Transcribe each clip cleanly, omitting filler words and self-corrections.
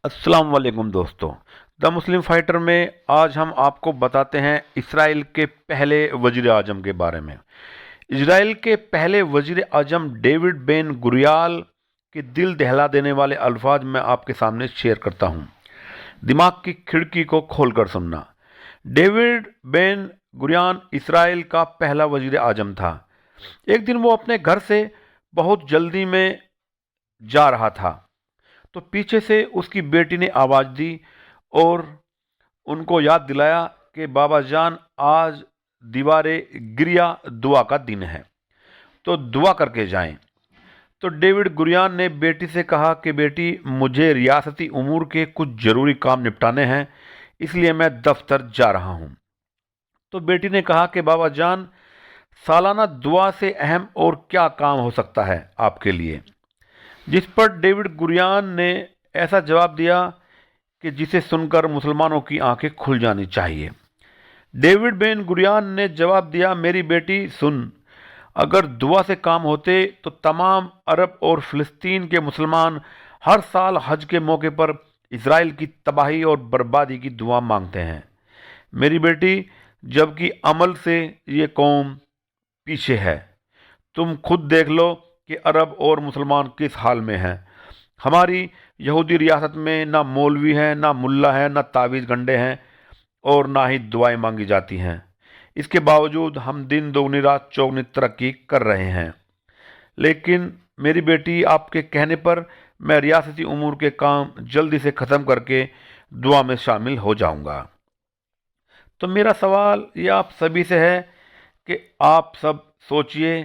अस्सलाम वालेकुम दोस्तों। द मुस्लिम फाइटर में आज हम आपको बताते हैं इसराइल के पहले वजीर आजम के बारे में। इसराइल के पहले वजीर आजम डेविड बेन गुरियाल के दिल दहला देने वाले अल्फाज मैं आपके सामने शेयर करता हूँ। दिमाग की खिड़की को खोलकर सुनना। डेविड बेन गुरियान इसराइल का पहला वजीर आजम था। एक दिन वो अपने घर से बहुत जल्दी में जा रहा था तो पीछे से उसकी बेटी ने आवाज़ दी और उनको याद दिलाया कि बाबा जान, आज दीवारे गिरिया दुआ का दिन है, तो दुआ करके जाएं। तो डेविड गुरियान ने बेटी से कहा कि बेटी, मुझे रियासती उमूर के कुछ ज़रूरी काम निपटाने हैं, इसलिए मैं दफ्तर जा रहा हूं। तो बेटी ने कहा कि बाबा जान, सालाना दुआ से अहम और क्या काम हो सकता है आपके लिए। जिस पर डेविड गुरियान ने ऐसा जवाब दिया कि जिसे सुनकर मुसलमानों की आंखें खुल जानी चाहिए। डेविड बेन गुरियान ने जवाब दिया, मेरी बेटी सुन, अगर दुआ से काम होते तो तमाम अरब और फ़िलिस्तीन के मुसलमान हर साल हज के मौके पर इसराइल की तबाही और बर्बादी की दुआ मांगते हैं मेरी बेटी, जबकि अमल से ये कौम पीछे है। तुम खुद देख लो कि अरब और मुसलमान किस हाल में हैं। हमारी यहूदी रियासत में ना मौलवी हैं, ना मुल्ला हैं, ना तावीज़ गंडे हैं और ना ही दुआएं मांगी जाती हैं। इसके बावजूद हम दिन दोगुनी रात चौगुनी तरक्की कर रहे हैं। लेकिन मेरी बेटी, आपके कहने पर मैं रियासती उमूर के काम जल्दी से ख़त्म करके दुआ में शामिल हो जाऊंगा। तो मेरा सवाल ये आप सभी से है कि आप सब सोचिए,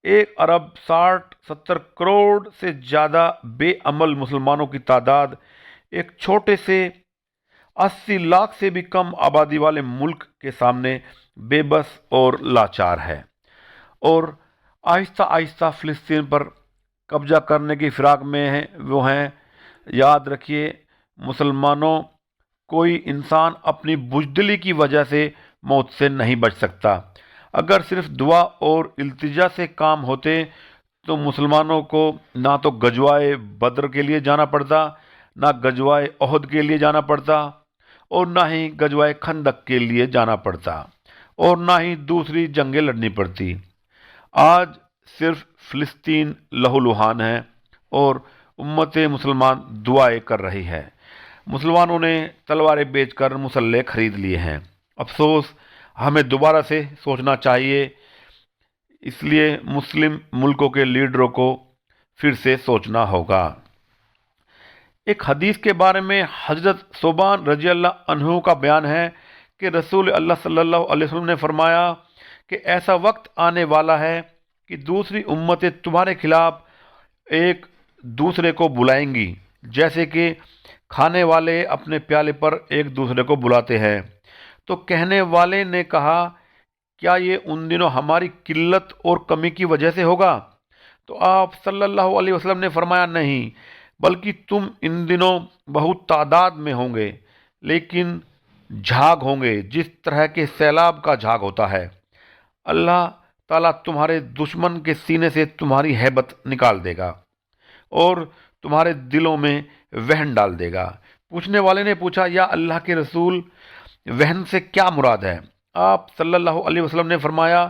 1 अरब 60-70 करोड़ से ज़्यादा बेअमल मुसलमानों की तादाद एक छोटे से 80 लाख से भी कम आबादी वाले मुल्क के सामने बेबस और लाचार है, और आहिस्ता आहिस्ता फ़िलिस्तीन पर कब्जा करने की फिराक में है वो हैं। याद रखिए मुसलमानों, कोई इंसान अपनी बुज़दिली की वजह से मौत से नहीं बच सकता। अगर सिर्फ दुआ और इल्तिजा से काम होते तो मुसलमानों को ना तो गजवाए बद्र के लिए जाना पड़ता, ना गजवाए ओहद के लिए जाना पड़ता, और ना ही गजवाए खंदक के लिए जाना पड़ता, और ना ही दूसरी जंगें लड़नी पड़ती। आज सिर्फ फ़िलिस्तीन लहूलुहान है और उम्मत मुसलमान दुआएं कर रही है। मुसलमानों ने तलवारें बेचकर मुसल्ले खरीद लिए हैं। अफसोस, हमें दोबारा से सोचना चाहिए। इसलिए मुस्लिम मुल्कों के लीडरों को फिर से सोचना होगा। एक हदीस के बारे में हजरत सोबान रजी अल्लाह अन्हु का बयान है कि रसूल अल्लाह सल्लल्लाहु अलैहि वसल्लम ने फरमाया कि ऐसा वक्त आने वाला है कि दूसरी उम्मतें तुम्हारे खिलाफ एक दूसरे को बुलाएंगी, जैसे कि खाने वाले अपने प्याले पर एक दूसरे को बुलाते हैं। तो कहने वाले ने कहा, क्या ये उन दिनों हमारी किल्लत और कमी की वजह से होगा? तो आप सल्लल्लाहु अलैहि वसल्लम ने फरमाया, नहीं, बल्कि तुम इन दिनों बहुत तादाद में होंगे, लेकिन झाग होंगे जिस तरह के सैलाब का झाग होता है। अल्लाह ताला तुम्हारे दुश्मन के सीने से तुम्हारी हैबत निकाल देगा और तुम्हारे दिलों में वहन डाल देगा। पूछने वाले ने पूछा, या अल्लाह के रसूल, वहन से क्या मुराद है? आप सल्लल्लाहु अलैहि वसल्लम ने फरमाया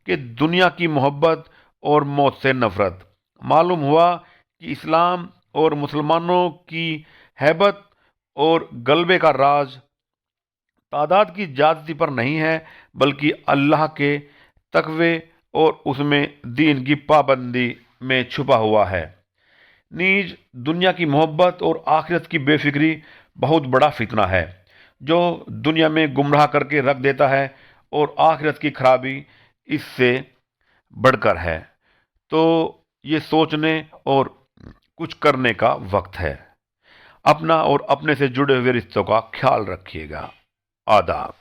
कि दुनिया की मोहब्बत और मौत से नफरत। मालूम हुआ कि इस्लाम और मुसलमानों की हैबत और गलबे का राज तादाद की ज्यादती पर नहीं है, बल्कि अल्लाह के तकवे और उसमें दीन की पाबंदी में छुपा हुआ है। नीज दुनिया की मोहब्बत और आखिरत की बेफिक्री बहुत बड़ा फितना है जो दुनिया में गुमराह करके रख देता है, और आखिरत की खराबी इससे बढ़कर है। तो ये सोचने और कुछ करने का वक्त है। अपना और अपने से जुड़े हुए रिश्तों का ख्याल रखिएगा। आदाब।